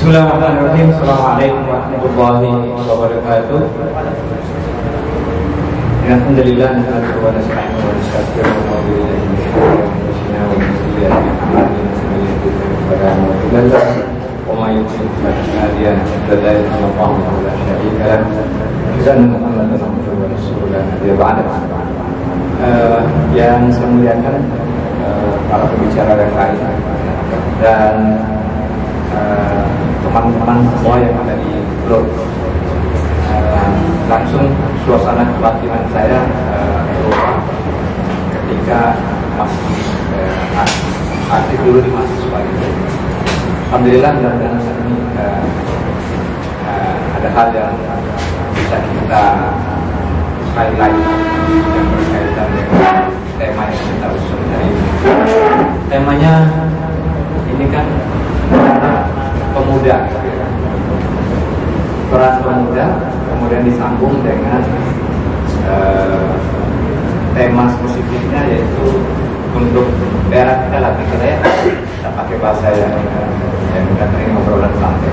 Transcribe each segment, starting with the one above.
Bismillahirrahmanirrahim. Assalamualaikum warahmatullahi wabarakatuh. Alhamdulillah nahmaduhu wa nasta'inuhu wa nastaghfiruh wa na'udzu billahi min shururi anfusina wa min sayyiati a'malina. Man yahdihillahu fala mudilla lahu wa man yudlil fala hadiya lahu. La ilaha illallah wa la syarika lahu. Asyhadu anna Muhammadan abduhu wa rasuluhu la nabiyya ba'dahu. Yang saya muliakan para pembicara yang lain dan teman-teman semua yang ada di blog, langsung suasana kebatinan saya berubah ketika masih aktif dulu di mahasiswa itu. Alhamdulillah mudah-mudahan saat ini ada hal yang bisa kita highlight yang berkaitan dengan tema yang kita usung hari ini. Temanya ini kan pemuda, peran pemuda, kemudian disambung dengan tema spesifiknya yaitu untuk daerah kita Latih ya, kita pakai bahasa yang kita ini ngobrolan santai.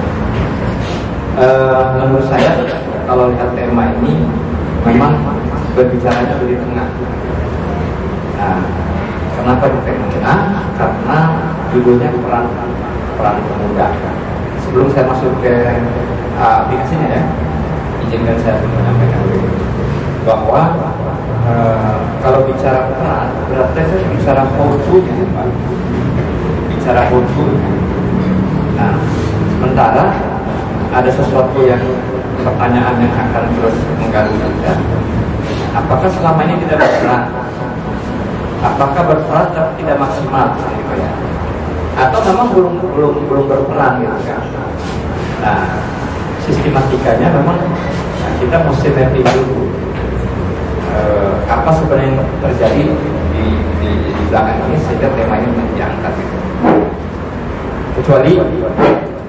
Menurut saya kalau lihat tema ini memang berbicaranya di tengah. Nah, kenapa di tengah? Karena judulnya peran pemuda. Sebelum saya masuk ke aplikasinya ya, izinkan saya menyampaikan dulu bahwa kalau bicara peran berarti saya bicara hutunya, Pak. Bicara hutunya. Nah, sementara ada sesuatu yang pertanyaan yang akan terus mengganggu kita. Apakah selama ini tidak berperan? Apakah berperan tapi tidak maksimal, gitu ya? Atau memang belum berperan gitu kan? Nah, sistematikanya memang kita mesti mapping dulu apa sebenarnya yang terjadi di belakang ini sehingga tema ini diangkat gitu. Kecuali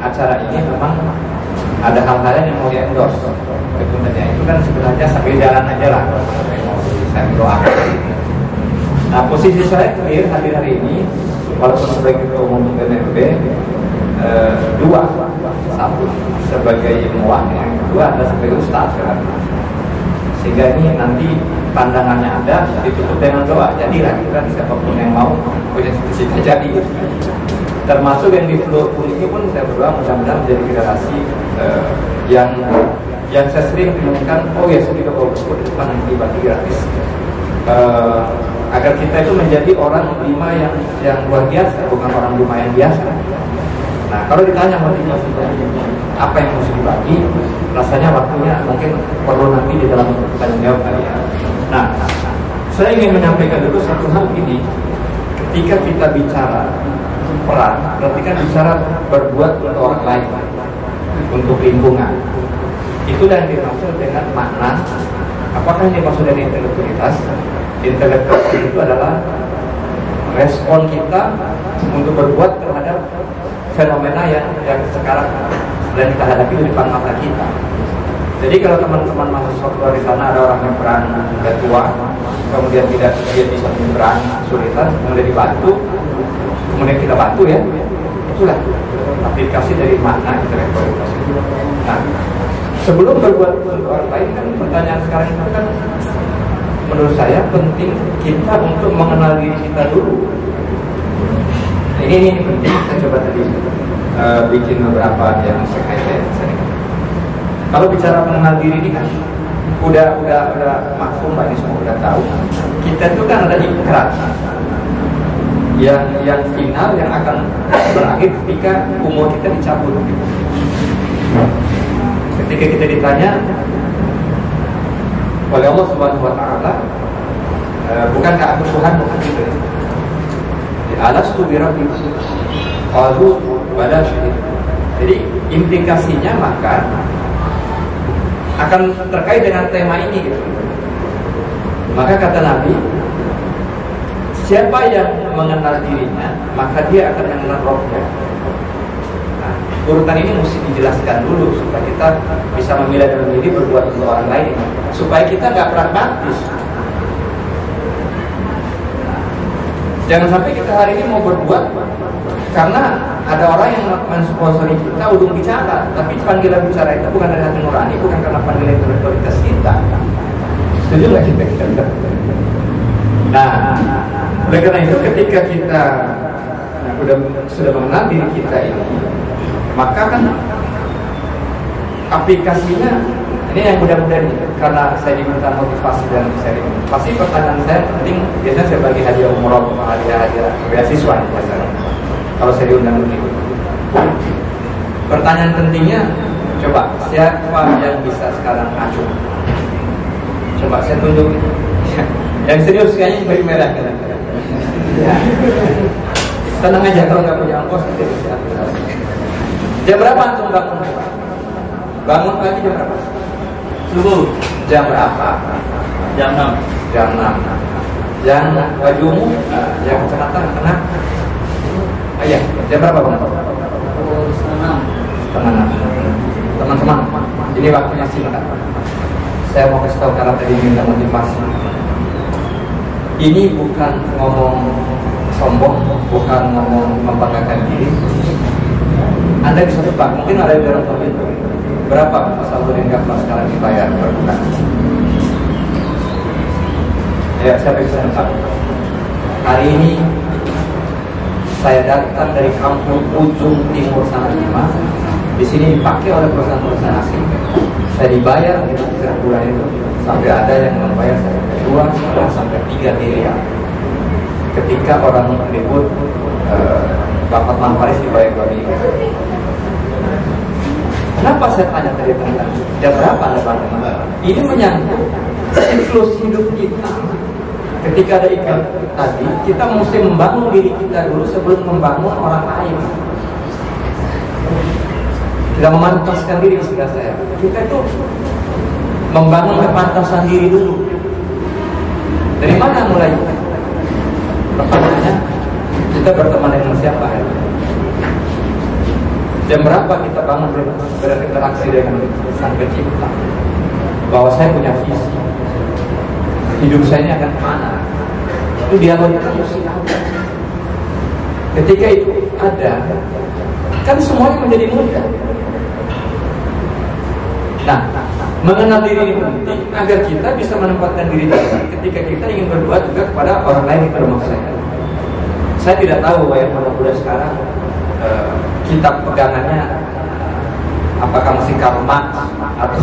acara ini memang ada hal-hal yang mau di-endorse. Sebenarnya itu kan sebenarnya sambil jalan aja lah. Saya doakan. Nah, posisi saya clear hadir hari ini walaupun sebagai ketua umum PNB, dua, satu sebagai ilmuwan, yang kedua adalah sebagai ustaz kan. Sehingga ini nanti pandangannya ada ditutup dengan doa. Jadilah kita siapapun yang mau punya cita-cita jadi. Termasuk yang di flow ini pun saya berdoa mudah-mudahan menjadi generasi yang saya sering temukan. Oh ya, sudah bagus di depan nanti bagi gratis. Agar kita itu menjadi orang lima yang luar biasa, bukan orang lima yang biasa. Nah, kalau ditanya motivasinya apa yang mesti dibagi, rasanya waktunya mungkin perlu nanti di dalam tanya jawab kali ya. Nah, saya ingin menyampaikan dulu satu hal ini. Ketika kita bicara peran, berarti kan bicara berbuat untuk orang lain, untuk lingkungan. Itulah yang dimaksud dengan makna. Apakah ini maksud dari intelektualitas? Intelektualitas itu adalah respon kita untuk berbuat terhadap fenomena yang sekarang sedang kita hadapi di depan mata kita. Jadi kalau teman-teman mahasiswa di sana ada orang yang peran tua, kemudian dia bisa peran kesulitan, kemudian dibantu, kemudian kita bantu ya, itulah aplikasi dari makna intelektualitas. Nah, sebelum berbuat untuk orang lain kan pertanyaan sekarang itu kan menurut saya penting kita untuk mengenal diri kita dulu. Ini penting. Saya coba tadi bikin beberapa yang sekalian. Kalau bicara mengenal diri ini kan udah maklum, Pak, ini semua udah tahu. Kita itu kan ada ikrar yang final yang akan berakhir ketika umur kita dicabut. Ketika kita ditanya oleh Allah Subhanahu wa taala, bukankah aku Tuhan, bukan gitu ya? Alastu bi rabbikum qalu bala syahid. Jadi implikasinya maka akan terkait dengan tema ini gitu. Maka kata Nabi, siapa yang mengenal dirinya, maka dia akan mengenal rohnya. Nah, urutan ini mesti dijelaskan dulu supaya kita bisa memilah dalam diri berbuat untuk orang lain, supaya kita nggak pragmatis. Jangan sampai kita hari ini mau berbuat karena ada orang yang mensponsori kita untuk bicara, tapi panggilan bicara itu bukan dari hati nurani, bukan karena panggilan intelektualitas kita. Setuju nggak kita? Nah, oleh karena itu ketika kita sudah mengenal diri kita ini, maka kan aplikasinya ini yang mudah-mudahan karena saya diminta motivasi dan sharing. Pasti pertanyaan saya penting, biasanya saya bagi hadiah umroh, hadiah beasiswa biasanya. Kalau saya diundang begitu. Pertanyaan pentingnya, coba siapa yang bisa sekarang acuh? Coba saya tunjuk. Yang serius kayaknya beri merah kan? Ya. Tenang aja kalau nggak punya ongkos nanti bisa. Jam berapa antum bangun? Bangun pagi jam berapa? Subuh. Jam berapa? Jam 6. Jam 6. Yang wajumu, yang kecamatan kena. Iya, jam berapa bang? Setengah 6. Teman-teman, ini waktunya singkat. Saya mau kasih tahu karena tadi minta motivasi. Ini bukan ngomong sombong, bukan ngomong membanggakan diri. Anda bisa tebak, mungkin ada di dalam itu. Berapa Salurin Gafar sekarang dibayar per bulan? Ya, siapa bisa tebak? Hari ini saya datang dari kampung ujung timur sana lima. Di sini dipakai oleh perusahaan-perusahaan asing. Saya dibayar di setiap bulan itu sampai ada yang membayar saya 2,5 sampai 3 miliar. Ketika orang ribut Bapak Manfaris dibayar 2 miliar. Kenapa saya tanya tadi tentang jam berapa Anda bangun? Ini menyangkut siklus hidup kita. Ketika ada ikan tadi, kita mesti membangun diri kita dulu sebelum membangun orang lain. Kita memantaskan diri istilah saya. Kita itu membangun kepantasan diri dulu. Dari mana mulai? Pertanyaannya, kita berteman dengan siapa? Jam berapa kita bangun berinteraksi dengan Sang Pencipta? Bahwa saya punya visi. Hidup saya ini akan kemana? Itu dialog kita mesti ada. Ketika itu ada, kan semuanya menjadi mudah. Nah, mengenal diri ini penting agar kita bisa menempatkan diri kita ketika kita ingin berbuat juga kepada orang lain yang bermaksud. Saya tidak tahu yang muda-muda sekarang kitab pegangannya apakah masih Karl Marx atau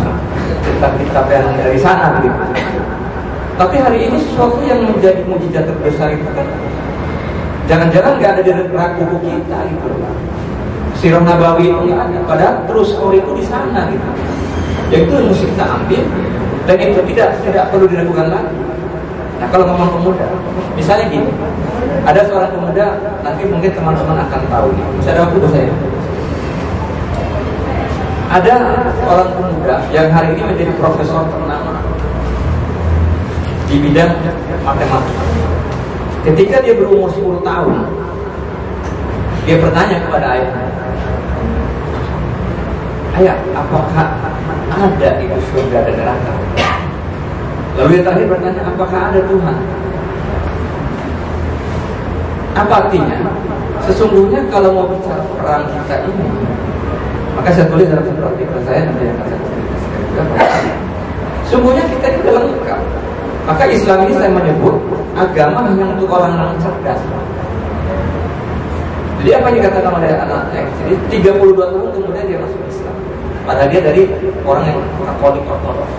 kitab-kitab yang dari sana begitu. Tapi hari ini sesuatu yang menjadi mujizat terbesar itu kan jangan-jangan nggak ada di rak buku kita gitu. Sirah Nabawi itu nggak ada, padahal terus story itu di sana gitu. Yaitu yang mesti kita ambil dan itu tidak perlu dilakukan lagi. Nah kalau ngomong pemuda, misalnya gini, ada seorang pemuda, nanti mungkin teman-teman akan tahu nih. Bisa ada waktu saya. Ada orang pemuda yang hari ini menjadi profesor ternama di bidang matematika. Ketika dia berumur 10 tahun, dia bertanya kepada ayahnya, "Ayah, apakah ada itu surga dan neraka?" Lalu dia terakhir bertanya, "Apakah ada Tuhan?" Apa artinya? Sesungguhnya kalau mau bicara perang kita ini, maka saya tulis dalam satu artikel saya nanti yang akan saya ceritakan juga. Sesungguhnya kita ini sudah lengkap. Maka Islam ini saya menyebut agama hanya untuk orang yang cerdas. Jadi apa yang dikatakan oleh anak-anak? Jadi 32 tahun kemudian dia masuk Islam. Padahal dia dari orang yang Katolik ortodoks.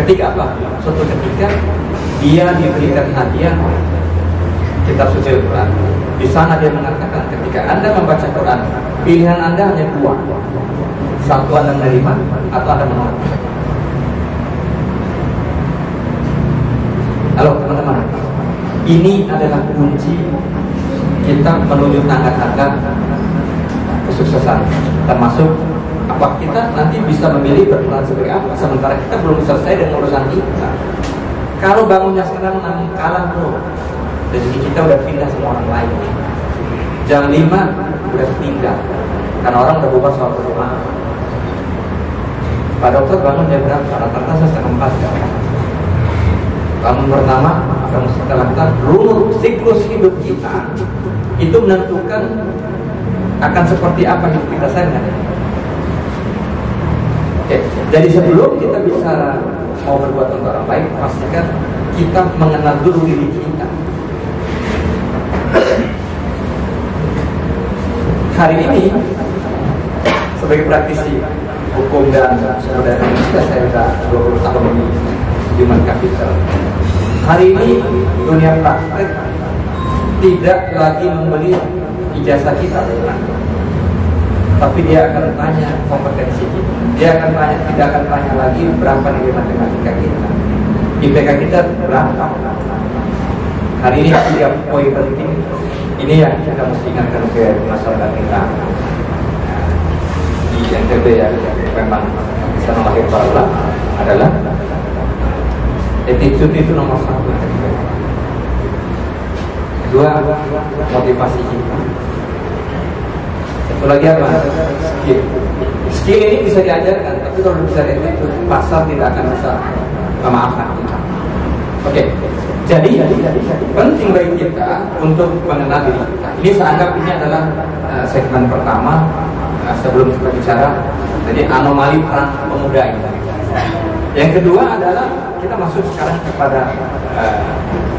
Ketika apa? Suatu ketika dia diberikan hadiah kitab suci Al-Quran. Di sana dia mengatakan ketika Anda membaca Quran, pilihan Anda hanya 2. Satu Anda menerima atau Anda menolak. Halo teman-teman, ini adalah kunci kita menuju tangga-tangga kesuksesan, termasuk apa kita nanti bisa memilih berperan sebagai apa, sementara kita belum selesai dengan urusan kita. Kalau bangunnya sekarang nanti kalah bro, jadi kita udah pindah sama orang lain. Jam 5 udah pindah, karena orang udah bubar soal rumah. Pak dokter bangun jam berapa? Rata-rata saya setengah 4. Bangun pertama, apa yang kita lakukan? Siklus hidup kita itu menentukan akan seperti apa hidup kita saya. Oke, jadi sebelum kita bisa mau berbuat untuk orang lain, pastikan kita mengenal dulu diri kita. Hari ini sebagai praktisi hukum dan sumber daya manusia, saya sudah 20 tahun di Human Capital. Hari ini dunia praktek tidak lagi membeli ijazah kita, tapi dia akan tanya kompetensi kita. Dia akan tanya, tidak akan tanya lagi berapa nilai matematika kita, IPK kita berapa. Hari ini 3 poin penting ini yang kita mesti ingatkan ke masyarakat kita di NTB ya, memang bisa melahirkan para ulama adalah attitude itu nomor 1. Kedua, motivasi kita. Satu lagi apa? Skill. Skill ini bisa diajarkan, tapi kalau bisa itu pasar tidak akan bisa memaafkan. Oke. Jadi penting bagi kita untuk mengenal diri kita. Ini saya anggap ini adalah segmen pertama sebelum kita bicara. Jadi anomali peran pemuda ini. Yang kedua adalah kita masuk sekarang kepada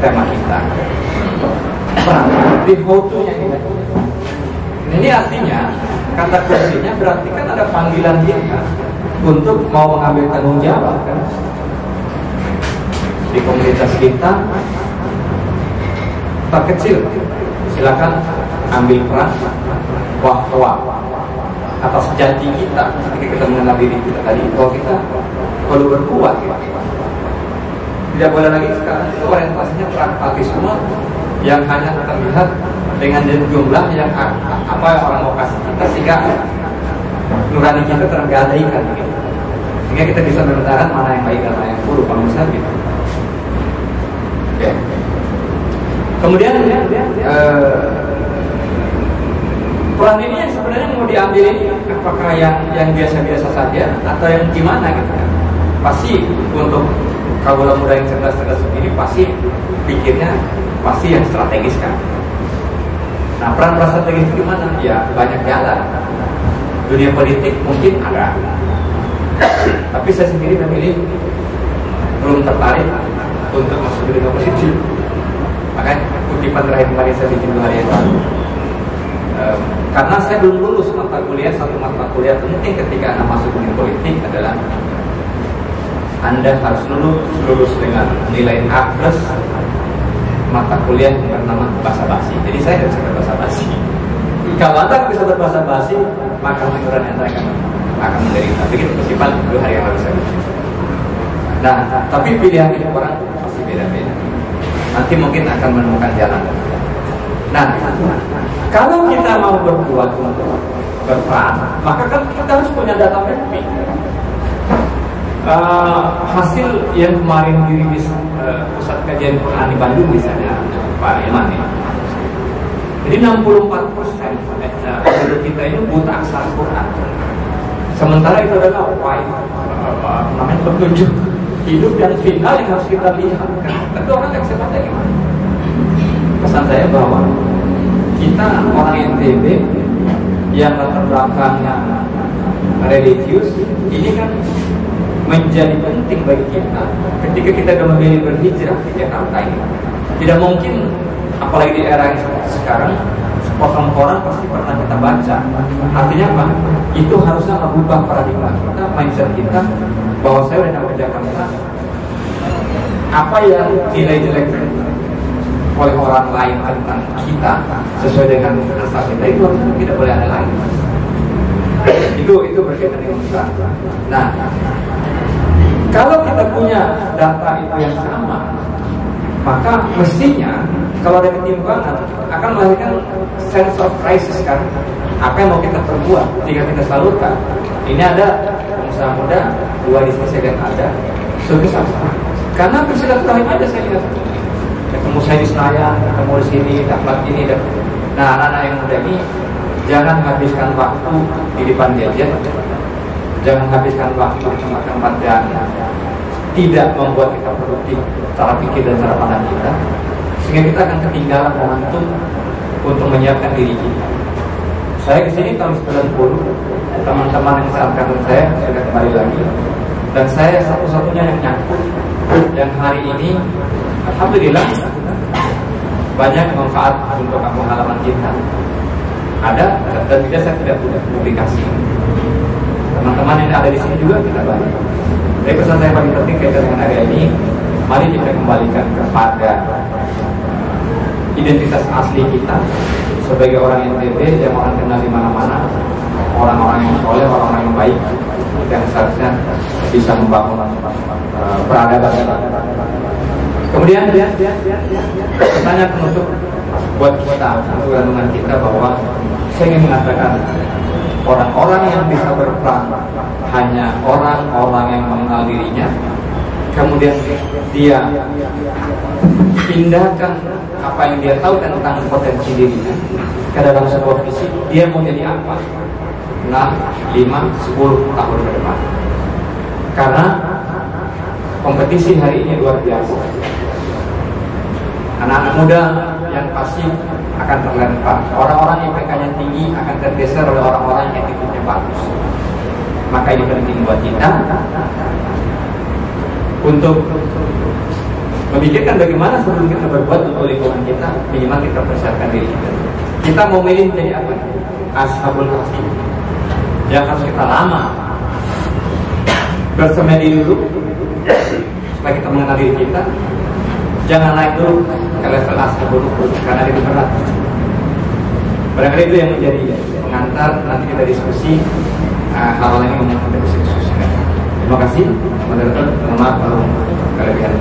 tema kita. Peran di how-to-nya ini. Ini artinya kata kuncinya berarti kan ada panggilan kita untuk mau mengambil tanggung jawab kan? Di komunitas kita terkecil, silakan ambil peran bahwa atas janji kita ketika kita mengenal diri kita tadi bahwa kita perlu berbuat gitu. Tidak boleh lagi sekarang itu orientasinya pragmatisme yang hanya terlihat dengan jumlah yang apa yang orang mau kasih kita, sehingga nurani kita tergadaikan gitu. Sehingga kita bisa membedakan mana yang baik dan mana yang buruk, kalau misalnya gitu. Okay. Kemudian peran ini yang sebenarnya mau diambil ini apakah yang biasa-biasa saja atau yang gimana gitu kan? Pasti untuk kaula muda yang cerdas-cerdas ini pasti pikirnya pasti yang strategis kan. Nah, peran strategis itu gimana? Ya banyak jalan. Dunia politik mungkin ada, tapi saya sendiri memilih belum tertarik untuk masuk ke dunia politik. Makanya kutipan terakhir kemarin saya bikin 2 hari yang lalu, karena saya belum lulus mata kuliah, satu mata kuliah penting ketika Anda masuk dunia politik adalah Anda harus lulus dengan nilai A plus mata kuliah yang bernama bahasa basi. Jadi saya tidak bisa berbahasa basi. Kalau Anda bisa berbahasa basi, maka mengurangi Anda akan menderita. Begitu kutipan 2 hari yang lalu saya bikin. Nah, tapi pilihan hidup orang pasti beda-beda. Nanti mungkin akan menemukan jalan. Nah, kalau kita mau berbuat untuk berperan, maka kan kita harus punya data mapping. Hasil yang kemarin dirilis Pusat Kajian Quran di Bandung misalnya, Pak Ilman ya. Jadi 64% penduduk kita ini buta aksara Quran. Sementara itu adalah namanya petunjuk hidup yang final yang harus kita lihat. Tapi orang yang bisa baca gimana? Pesan saya bahwa kita orang NTB yang latar belakangnya religius ini kan menjadi penting bagi kita ketika kita sudah memilih berhijrah ke Jakarta ini. Tidak mungkin, apalagi di era yang sekarang, sepotong koran pasti pernah kita baca. Artinya apa? Itu harusnya mengubah paradigma kita, mindset kita, bahwa saya sudah ke Jakarta, apa yang jelek-jelek oleh orang lain tentang kita sesuai dengan asal kita itu harusnya tidak boleh ada lagi. Itu berkaitan dengan kita. Nah, kalau kita punya data itu yang sama, maka mestinya kalau ada ketimpangan akan melahirkan sense of crisis kan. Apa yang mau kita perbuat jika kita salurkan? Ini ada pengusaha muda, 2 diskusi yang ada, sukses apa? Karena bersilaturahim aja saya lihat. Ketemu saya di Senayan, ketemu di sini, dapat ini, dapat. Nah, anak-anak yang muda ini jangan habiskan waktu di depan gadget, jangan habiskan waktu di tempat-tempat yang tidak membuat kita produktif cara pikir dan cara pandang kita, sehingga kita akan ketinggalan momentum untuk menyiapkan diri kita. Saya kesini tahun 90, teman-teman yang seangkatan saya sudah kembali lagi, dan saya satu-satunya yang nyangkut, yang hari ini alhamdulillah banyak manfaat untuk kampung halaman kita. Ada, dan saya tidak punya publikasi. Teman-teman yang ada di sini juga kita banyak. Tapi pesan saya paling penting kaitan dengan area ini, mari kita kembalikan kepada identitas asli kita sebagai orang NTB yang orang kenal di mana-mana, orang-orang yang soleh, orang-orang yang baik, yang seharusnya bisa membangun peradaban. Kemudian pertanyaan penutup buat kita, untuk kandungan kita, bahwa saya ingin mengatakan orang-orang yang bisa berperan hanya orang-orang yang mengenal dirinya, kemudian dia pindahkan apa yang dia tahu tentang potensi dirinya ke dalam sebuah visi, dia mau jadi apa 6, 5, 10 tahun ke depan. Karena kompetisi hari ini luar biasa. Anak-anak muda yang pasif akan terlempar, orang-orang yang IPK-nya tinggi akan tergeser oleh orang-orang yang attitude-nya bagus. Maka ini penting buat kita untuk memikirkan bagaimana sebelum kita berbuat untuk lingkungan kita, minimal kita persiapkan diri kita. Kita mau milih menjadi apa? Ashabul kahfi, yang harus kita lama bersemedi dulu supaya kita mengenal diri kita. Jangan naik dulu ke level ashabul kahfi karena itu berat. Barangkali itu yang menjadi pengantar. Nanti kita diskusi hal ini untuk kita diskusikan. Terima kasih. Mohon maaf kalau kelebihan.